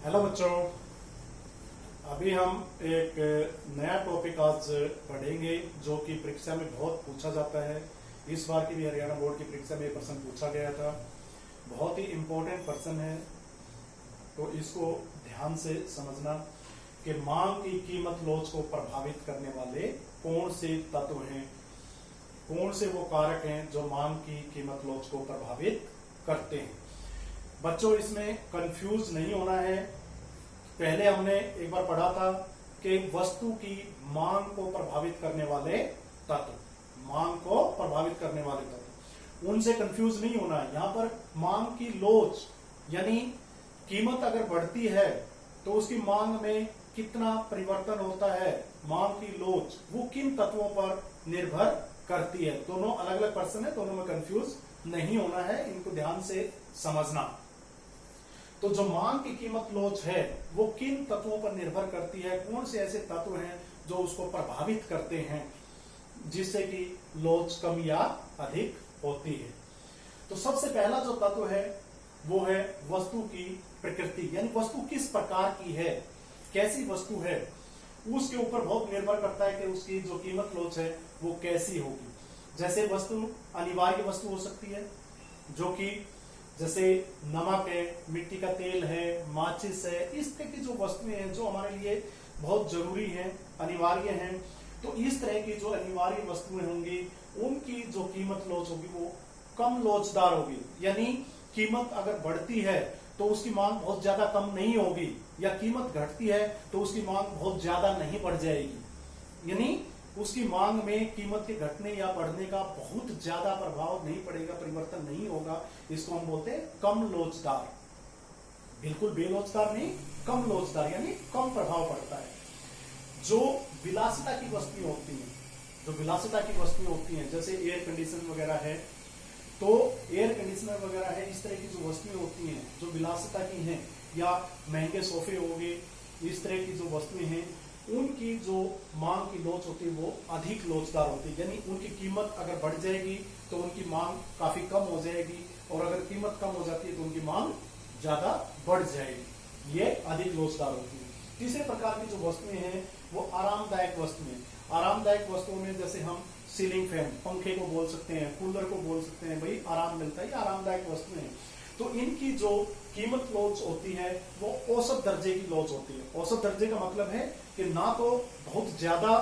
Hello बच्चों, अभी हम एक नया टॉपिक आज पढ़ेंगे जो कि परीक्षा में बहुत पूछा जाता है। इस बार की भी हरियाणा बोर्ड की परीक्षा में ये प्रश्न पूछा गया था। बहुत ही इम्पोर्टेंट प्रश्न है, तो इसको ध्यान से समझना कि मांग की कीमत लॉज को प्रभावित करने वाले कौन से तत्व हैं, कौन से वो कारक हैं जो मांग की कीमत लॉज को प्रभावित करते हैं। बच्चों, इसमें कंफ्यूज नहीं होना है। पहले हमने एक बार पढ़ा था कि वस्तु की मांग को प्रभावित करने वाले तत्व, मांग को प्रभावित करने वाले तत्व, उनसे कंफ्यूज नहीं होना है। यहां पर मांग की लोच यानी कीमत अगर बढ़ती है तो उसकी मांग में कितना परिवर्तन होता है, मांग की लोच वो किन तत्वों पर निर्भर करती है। दोनों अलग अलग प्रश्न है, दोनों में कंफ्यूज नहीं होना है, इनको ध्यान से समझना। तो जो मांग की कीमत लोच है वो किन तत्वों पर निर्भर करती है, कौन से ऐसे तत्व हैं जो उसको प्रभावित करते हैं जिससे कि लोच कम या अधिक होती है। तो सबसे पहला जो तत्व है वो है वस्तु की प्रकृति, यानी वस्तु किस प्रकार की है, कैसी वस्तु है, उसके ऊपर बहुत निर्भर करता है कि उसकी जो कीमत लोच है वो कैसी होगी। जैसे वस्तु अनिवार्य वस्तु हो सकती है, जो कि जैसे नमक है, मिट्टी का तेल है, माचिस है, इस तरह की जो वस्तुएं हैं जो हमारे लिए बहुत जरूरी हैं, अनिवार्य हैं। तो इस तरह की जो अनिवार्य वस्तुएं होंगी उनकी जो कीमत लोच होगी वो कम लोचदार होगी। यानी कीमत अगर बढ़ती है तो उसकी मांग बहुत ज्यादा कम नहीं होगी, या कीमत घटती है तो उसकी मांग बहुत ज्यादा नहीं बढ़ जाएगी। यानी उसकी मांग में कीमत के घटने या बढ़ने का बहुत ज्यादा प्रभाव नहीं पड़ेगा, परिवर्तन नहीं होगा। इसको हम बोलते हैं कम लोचदार। बिल्कुल बेलोचदार नहीं, कम लोचदार, यानी कम प्रभाव पड़ता है। जो विलासिता की वस्तुएं होती हैं, जो विलासिता की वस्तुएं होती हैं, जैसे एयर कंडीशन वगैरह है, तो एयर कंडीशनर वगैरह है, इस तरह की जो वस्तुएं होती हैं जो विलासिता की हैं, या महंगे सोफे हो गए, इस तरह की जो वस्तुएं हैं उनकी जो मांग की लोच होती है वो अधिक लोचदार होती है। यानी उनकी कीमत अगर बढ़ जाएगी तो उनकी मांग काफी कम हो जाएगी, और अगर कीमत कम हो जाती है तो उनकी मांग ज्यादा बढ़ जाएगी, ये अधिक लोचदार होती है। तीसरे प्रकार की जो वस्तुएं हैं वो आरामदायक वस्तुएं। आरामदायक वस्तुओं में जैसे हम सीलिंग फैन, पंखे को बोल सकते हैं, कूलर को बोल सकते हैं, भाई आराम मिलता है, ये आरामदायक वस्तुएं हैं। तो इनकी जो कीमत लोच होती है वो औसत दर्जे की लोच होती है। औसत दर्जे का मतलब है कि ना तो बहुत ज्यादा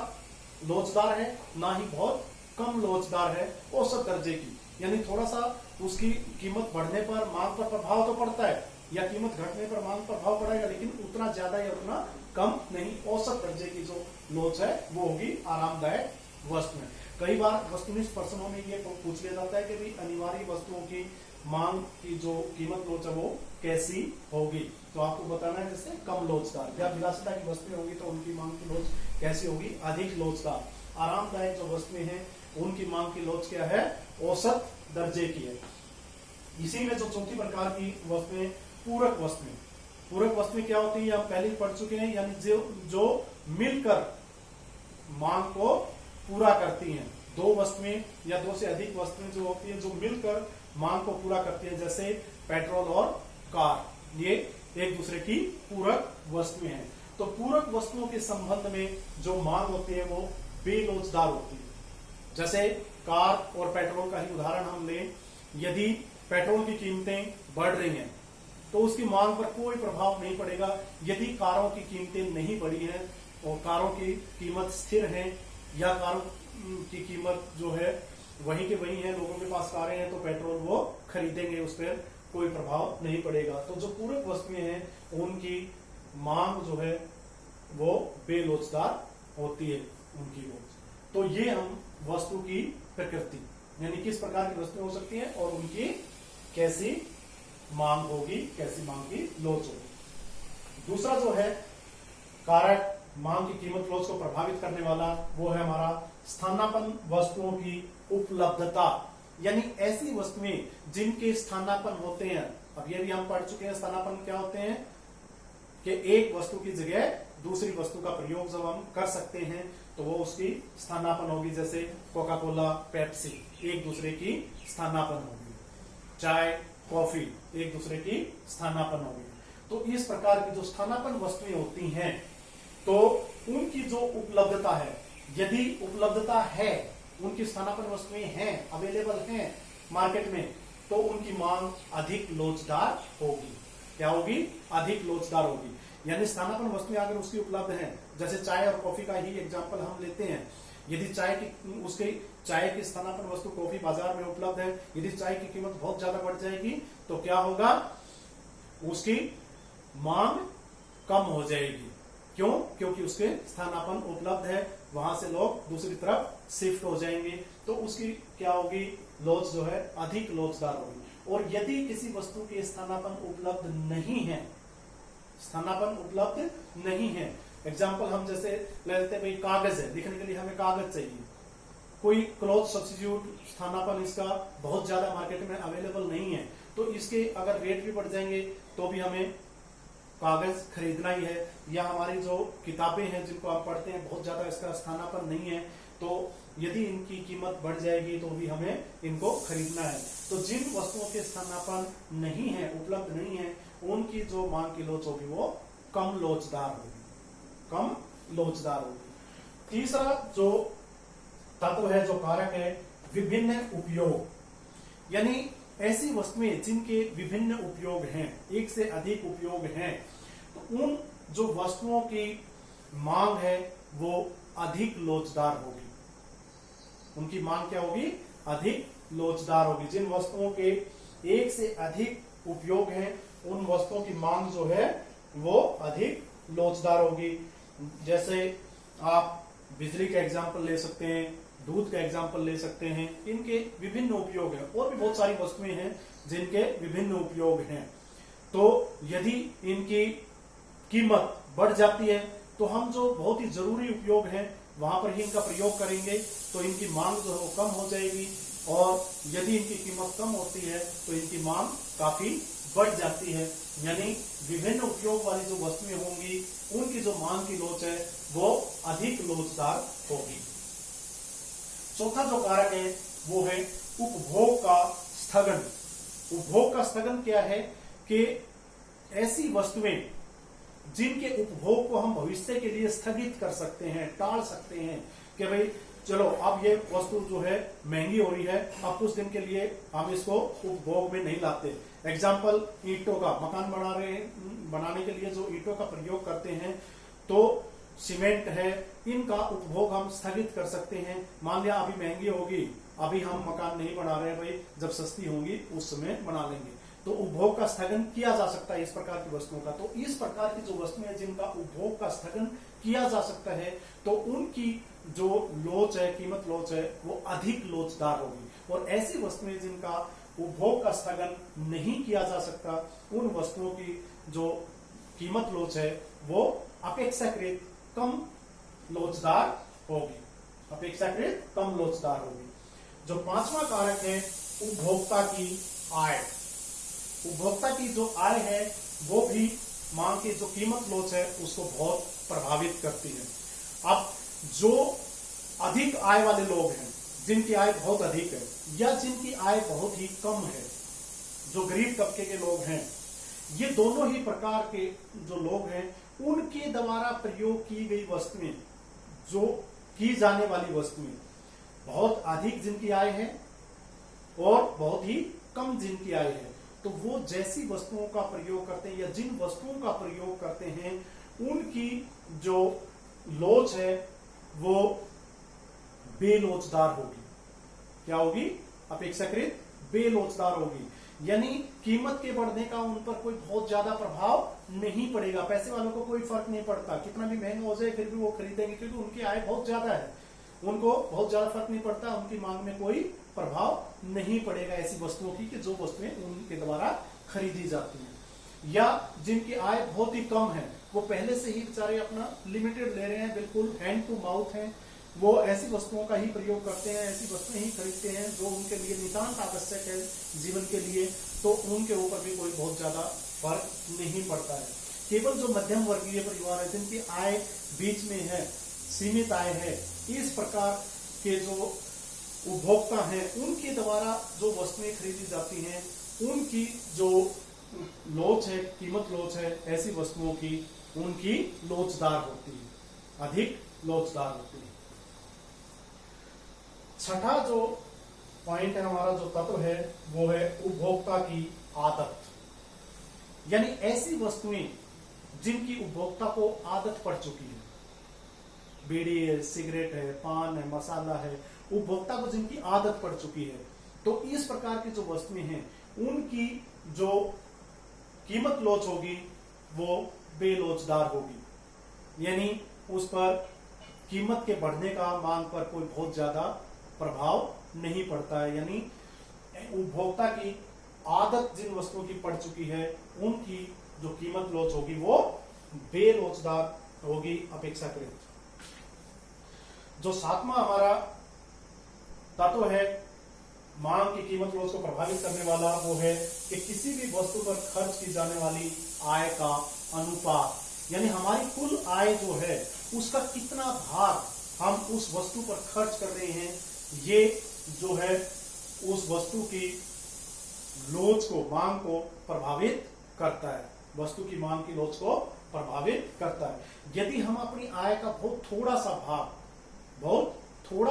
लोचदार है, ना ही बहुत कम लोचदार है, औसत दर्जे की। यानी थोड़ा सा उसकी कीमत बढ़ने पर मांग पर प्रभाव तो पड़ता है, या कीमत घटने पर मांग पर प्रभाव पड़ेगा, लेकिन उतना ज्यादा या उतना कम नहीं। औसत दर्जे की जो लोच है वो होगी आरामदायक वस्तु में। कई बार वस्तुनिष्ठ प्रश्नों में ये पूछ लिया जाता है कि भाई अनिवार्य वस्तुओं की मांग की जो कीमत लोच है वो कैसी होगी, तो आपको बताना है जैसे कम लोचदार। या विलासिता की वस्तुएं होंगी तो उनकी मांग की लोच कैसी होगी, अधिक लोचदार। आरामदायक जो वस्तुएं हैं उनकी मांग की लोच क्या है, औसत दर्जे की है। इसी में जो चौथी प्रकार की वस्तुएं पूरक वस्तुएं। पूरक वस्तुएं क्या होती है, हम पहले ही पढ़ चुके हैं, यानी जो मिलकर मांग को पूरा करती हैं। दो वस्तुएं या दो से अधिक वस्तुएं जो होती हैं जो मिलकर मांग को पूरा करती है, जैसे पेट्रोल और कार, ये एक दूसरे की पूरक वस्तुएं हैं। तो पूरक वस्तुओं के संबंध में जो मांग होती है वो बेलोचदार होती है। जैसे कार और पेट्रोल का ही उदाहरण हम लें, यदि पेट्रोल की कीमतें बढ़ रही हैं तो उसकी मांग पर कोई प्रभाव नहीं पड़ेगा। यदि कारों की कीमतें नहीं बढ़ी हैं और कारों की कीमत स्थिर है, या कारों की कीमत जो है वही के वही है, लोगों के पास कारें हैं तो पेट्रोल वो खरीदेंगे, उस पर कोई प्रभाव नहीं पड़ेगा। तो जो पूरक वस्तुएं हैं उनकी मांग जो है वो बेलोचदार होती है, उनकी लोच। तो ये हम वस्तु की प्रकृति, यानी किस प्रकार की वस्तुएं हो सकती हैं और उनकी कैसी मांग होगी, कैसी मांग की लोच होगी। दूसरा जो है कारक मांग की कीमत लोच को प्रभावित करने वाला, वो है हमारा स्थानापन्न वस्तुओं की उपलब्धता। यानी ऐसी वस्तुएं जिनके स्थानापन्न होते हैं, अब ये भी हम पढ़ चुके हैं स्थानापन्न क्या होते हैं, कि एक वस्तु की जगह दूसरी वस्तु का प्रयोग जब हम कर सकते हैं तो वो उसकी स्थानापन्न होगी। जैसे कोका कोला, पेप्सी एक दूसरे की स्थानापन्न होगी, चाय, कॉफी एक दूसरे की स्थानापन्न होगी। तो इस प्रकार की जो स्थानापन्न वस्तुएं होती हैं, तो उनकी जो उपलब्धता है, यदि उपलब्धता है, उनकी स्थानापन्न वस्तुएं हैं, अवेलेबल हैं मार्केट में, तो उनकी मांग अधिक लोचदार होगी। क्या होगी? अधिक लोचदार होगी। यानी स्थानापन्न वस्तुएं अगर उसकी उपलब्ध हैं, जैसे चाय और कॉफी का ही एग्जांपल हम लेते हैं, यदि चाय की स्थानापन्न वस्तु कॉफी बाजार में उपलब्ध है, यदि चाय की कीमत बहुत ज्यादा बढ़ जाएगी तो क्या होगा? उसकी मांग कम हो जाएगी। क्यों? क्योंकि उसके स्थानापन्न उपलब्ध है, वहां से लोग दूसरी तरफ शिफ्ट हो जाएंगे, तो उसकी क्या होगी? लोच जो है अधिक लोचदार होगी। और यदि किसी वस्तु के स्थानापन्न उपलब्ध नहीं है, स्थानापन्न उपलब्ध नहीं है, एग्जाम्पल हम जैसे ले लेते हैं, भाई कागज है, लिखने के लिए हमें कागज चाहिए, कोई क्लॉथ सब्स्टिट्यूट स्थानापन्न इसका बहुत ज्यादा मार्केट में अवेलेबल नहीं है, तो इसके अगर रेट भी बढ़ जाएंगे तो भी हमें कागज खरीदना ही है। या हमारी जो किताबें हैं जिनको आप पढ़ते हैं, बहुत ज्यादा इसका स्थानापन्न नहीं है, तो यदि इनकी कीमत बढ़ जाएगी तो भी हमें इनको खरीदना है। तो जिन वस्तुओं के स्थानापन्न नहीं है, उपलब्ध नहीं है, उनकी जो मांग की लोच होगी वो कम लोचदार होगी, कम लोचदार होगी। तीसरा जो तत्व है, जो कारक है, विभिन्न उपयोग। यानी ऐसी वस्तुएं जिनके विभिन्न उपयोग हैं, एक से अधिक उपयोग हैं, तो उन जो वस्तुओं की मांग है वो अधिक लोचदार होगी। उनकी मांग क्या होगी? अधिक लोचदार होगी। जिन वस्तुओं के एक से अधिक उपयोग हैं, उन वस्तुओं की मांग जो है वो अधिक लोचदार होगी। जैसे आप बिजली का एग्जाम्पल ले सकते हैं, दूध का एग्जाम्पल ले सकते हैं, इनके विभिन्न उपयोग हैं। और भी बहुत सारी वस्तुएं हैं जिनके विभिन्न उपयोग हैं। तो यदि इनकी कीमत बढ़ जाती है तो हम जो बहुत ही जरूरी उपयोग हैं वहां पर ही इनका प्रयोग करेंगे, तो इनकी मांग जो है वो कम हो जाएगी। और यदि इनकी कीमत कम होती है तो इनकी मांग काफी बढ़ जाती है। यानी विभिन्न उपयोग वाली जो वस्तुएं होंगी, उनकी जो मांग की लोच है वो अधिक लोचदार होगी। चौथा जो कारक है वो है उपभोग का स्थगन। उपभोग का स्थगन क्या है? कि ऐसी वस्तुएं जिनके उपभोग को हम भविष्य के लिए स्थगित कर सकते हैं, टाल सकते हैं, कि भाई चलो अब ये वस्तु जो है महंगी हो रही है, अब कुछ दिन के लिए हम इसको उपभोग में नहीं लाते। एग्जाम्पल ईंटों का, मकान बनाने के लिए जो ईंटों का प्रयोग करते हैं, तो सीमेंट है, इनका उपभोग हम स्थगित कर सकते हैं। मान लिया अभी महंगी होगी, अभी हम मकान नहीं बना रहे भाई, जब सस्ती होंगी उस समय बना लेंगे, तो उपभोग का स्थगन किया जा सकता है इस प्रकार की वस्तुओं का। तो इस प्रकार की जो वस्तुएं जिनका उपभोग का स्थगन किया जा सकता है, तो उनकी जो लोच है, कीमत लोच है, वो अधिक लोचदार होगी। और ऐसी वस्तुएं जिनका उपभोग का स्थगन नहीं किया जा सकता, उन वस्तुओं की जो कीमत लोच है वो अपेक्षाकृत कम लोचदार होगी, अपेक्षाकृत कम लोचदार होगी। जो पांचवा कारक है उपभोक्ता की आय। उपभोक्ता की जो आय है वो भी मांग की जो कीमत लोच है उसको बहुत प्रभावित करती है। अब जो अधिक आय वाले लोग हैं, जिनकी आय बहुत अधिक है, या जिनकी आय बहुत ही कम है, जो गरीब तबके के लोग हैं, ये दोनों ही प्रकार के जो लोग हैं, उनके द्वारा प्रयोग की गई वस्तुएं, जो की जाने वाली वस्तुएं, बहुत अधिक जिनकी आय है और बहुत ही कम जिनकी आय है, तो वो जैसी वस्तुओं का प्रयोग करते हैं या जिन वस्तुओं का प्रयोग करते हैं, उनकी जो लोच है वो बेलोचदार होगी। क्या होगी? अपेक्षाकृत बेलोचदार होगी। यानी कीमत के बढ़ने का उन पर कोई बहुत ज्यादा प्रभाव नहीं पड़ेगा। पैसे वालों को कोई फर्क नहीं पड़ता, कितना भी महंगा हो जाए फिर भी वो खरीदेंगे, क्योंकि उनकी आय बहुत ज्यादा है, उनको बहुत ज्यादा फर्क नहीं पड़ता, उनकी मांग में कोई प्रभाव नहीं पड़ेगा ऐसी वस्तुओं की कि जो वस्तुएं उनके द्वारा खरीदी जाती हैं। या जिनकी आय बहुत ही कम है, वो पहले से ही बेचारे अपना लिमिटेड ले रहे हैं, बिल्कुल हैंड टू माउथ है, वो ऐसी वस्तुओं का ही प्रयोग करते हैं, ऐसी वस्तुएं ही खरीदते हैं जो उनके लिए नितांत आवश्यक है जीवन के लिए, तो उनके ऊपर भी कोई बहुत ज्यादा फर्क नहीं पड़ता है। केवल जो मध्यम वर्गीय परिवार है, जिनकी आय बीच में है, सीमित आय है, इस प्रकार के जो उपभोक्ता हैं, उनके द्वारा जो वस्तुएं खरीदी जाती हैं, उनकी जो लोच है, कीमत लोच है, ऐसी वस्तुओं की उनकी लोचदार होती है, अधिक लोचदार होती है। छठा जो पॉइंट है हमारा, जो तत्व है, वो है उपभोक्ता की आदत। यानी ऐसी वस्तुएं जिनकी उपभोक्ता को आदत पड़ चुकी है, बीड़ी है, सिगरेट है, पान है, मसाला है, उपभोक्ता को जिनकी आदत पड़ चुकी है, तो इस प्रकार की जो वस्तुएं हैं उनकी जो कीमत लोच होगी वो बेलोचदार होगी। यानी उस पर कीमत के बढ़ने का मांग पर कोई बहुत ज्यादा प्रभाव नहीं पड़ता है। यानी उपभोक्ता की आदत जिन वस्तुओं की पड़ चुकी है उनकी जो कीमत लोच होगी वो बेलोचदार होगी अपेक्षाकृत। जो सातवां हमारा तत्व है मांग की कीमत लोच को प्रभावित करने वाला, वो है कि किसी भी वस्तु पर खर्च की जाने वाली आय का अनुपात। यानी हमारी कुल आय जो है उसका कितना भाग हम उस वस्तु पर खर्च कर रहे हैं, ये जो है उस वस्तु की लोच को, मांग को प्रभावित करता है। वस्तु की मांग की लोच को प्रभावित करता है। यदि हम अपनी आय का बहुत थोड़ा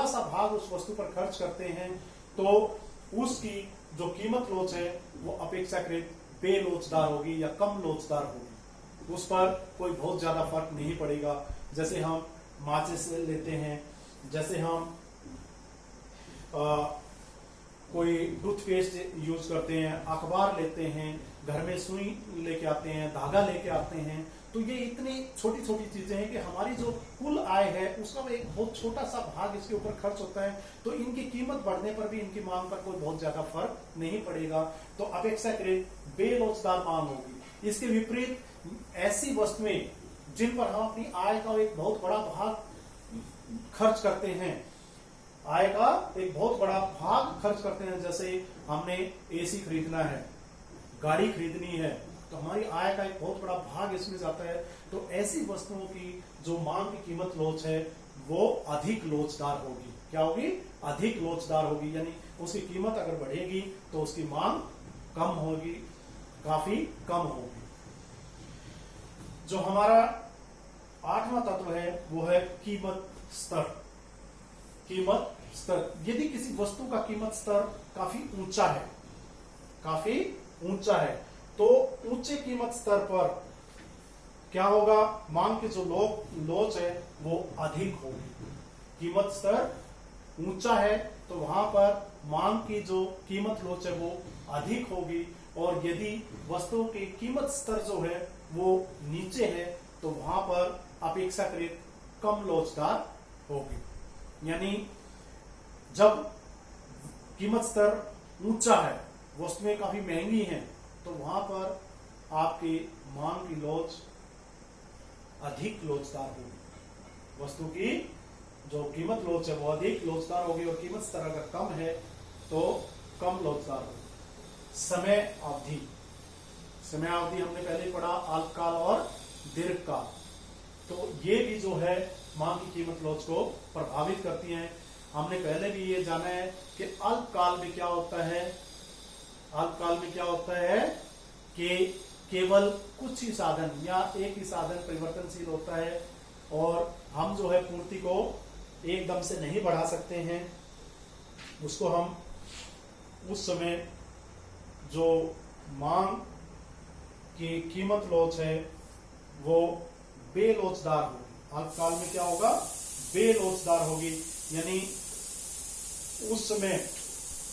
सा भाग उस वस्तु पर खर्च करते हैं तो उसकी जो कीमत लोच है वो अपेक्षाकृत बेलोचदार होगी या कम लोचदार होगी। उस पर कोई बहुत ज्यादा फर्क नहीं पड़ेगा। जैसे हम माचिस लेते हैं, जैसे हम कोई टूथपेस्ट यूज करते हैं, अखबार लेते हैं, घर में सुई लेके आते हैं, धागा लेके आते हैं, तो ये इतनी छोटी छोटी चीजें हैं कि हमारी जो कुल आय है उसका एक बहुत छोटा सा भाग इसके ऊपर खर्च होता है। तो इनकी कीमत बढ़ने पर भी इनकी मांग पर कोई बहुत ज्यादा फर्क नहीं पड़ेगा, तो अपेक्षाकृत बेलोचदार मांग होगी। इसके विपरीत ऐसी वस्तुएं जिन पर हम अपनी आय का एक बहुत बड़ा भाग खर्च करते हैं, आय का एक बहुत बड़ा भाग खर्च करते हैं, जैसे हमने एसी खरीदना है, गाड़ी खरीदनी है, तो हमारी आय का एक बहुत बड़ा भाग इसमें जाता है। तो ऐसी वस्तुओं की जो मांग की कीमत लोच है वो अधिक लोचदार होगी। क्या होगी? अधिक लोचदार होगी। यानी उसकी कीमत अगर बढ़ेगी तो उसकी मांग कम होगी, काफी कम होगी। जो हमारा आठवां तत्व है वो है कीमत स्तर। कीमत स्तर, यदि किसी वस्तु का कीमत स्तर काफी ऊंचा है तो ऊंचे कीमत स्तर पर क्या होगा? मांग की जो लोच है वो अधिक होगी। कीमत स्तर ऊंचा है तो वहां पर मांग की जो कीमत लोच है वो अधिक होगी, और यदि वस्तुओं की कीमत स्तर जो है वो नीचे है तो वहां पर अपेक्षाकृत कम लोचदार होगी। यानी जब कीमत स्तर ऊंचा है, वस्तुएं काफी महंगी हैं, तो वहां पर आपकी मांग की लोच अधिक लोचदार होगी। वस्तु की जो कीमत लोच है वो अधिक लोचदार होगी, और कीमत स्तर अगर कम है तो कम लोचदार होगी। समय अवधि हमने पहले ही पढ़ा, अल्पकाल और दीर्घकाल, तो ये भी जो है मांग की कीमत लोच को प्रभावित करती हैं। हमने पहले भी ये जाना है कि अल्पकाल में क्या होता है। अल्पकाल में क्या होता है कि केवल कुछ ही साधन या एक ही साधन परिवर्तनशील होता है, और हम जो है पूर्ति को एकदम से नहीं बढ़ा सकते हैं। उसको हम उस समय जो मांग की कीमत लोच है वो बेलोचदार होगी। अल्पकाल में क्या होगा? बेलोचदार होगी। यानी उस समय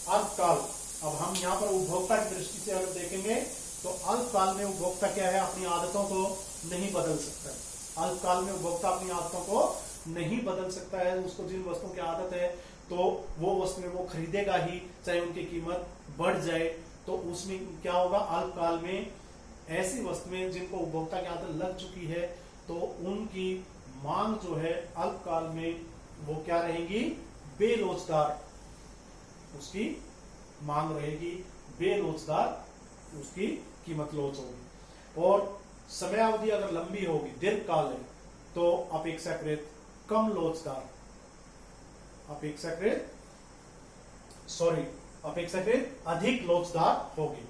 अल्पकाल, अब हम यहाँ पर उपभोक्ता की दृष्टि से अगर देखेंगे तो अल्पकाल में उपभोक्ता क्या है? अपनी आदतों को नहीं बदल सकता है। अल्पकाल में उपभोक्ता अपनी आदतों को नहीं बदल सकता है। उसको जिन वस्तुओं की आदत है तो वो वस्तुएं वो खरीदेगा ही, चाहे उनकी कीमत बढ़ जाए। तो उसमें क्या होगा? अल्पकाल में ऐसी वस्तुएं जिनको उपभोक्ता की आदत लग चुकी है तो उनकी मांग जो है अल्पकाल में वो क्या रहेगी? बेलोचदार उसकी मांग रहेगी, बेलोचदार उसकी कीमत लोच होगी। और समयावधि अगर लंबी होगी, दीर्घकाल है, तो अपेक्षाकृत कम लोचदार, अपेक्षाकृत अधिक लोचदार होगी।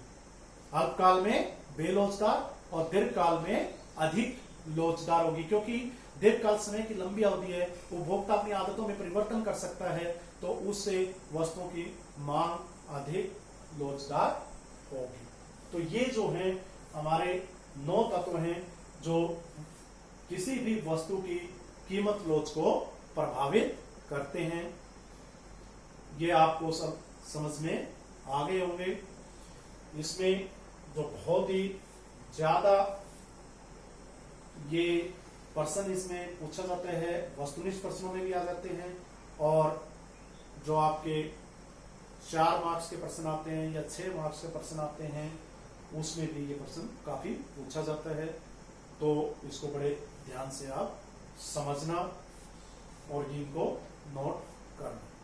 अल्पकाल में बेलोचदार और दीर्घकाल में अधिक लोचदार होगी, क्योंकि दीर्घकाल समय की लंबी अवधि है, उपभोक्ता अपनी आदतों में परिवर्तन कर सकता है, तो उससे वस्तुओं की मांग अधिक लोचदार होगी। तो ये जो है हमारे 9 तत्व हैं जो किसी भी वस्तु की कीमत लोच को प्रभावित करते हैं। ये आपको सब समझ में आ गए होंगे। इसमें जो बहुत ही ज्यादा ये प्रश्न इसमें पूछा जाता है, वस्तुनिष्ठ प्रश्नों में भी आ जाते हैं, और जो आपके 4 मार्क्स के प्रश्न आते हैं या 6 मार्क्स के प्रश्न आते हैं, उसमें भी ये प्रश्न काफी पूछा जाता है। तो इसको बड़े ध्यान से आप समझना और इनको नोट करना।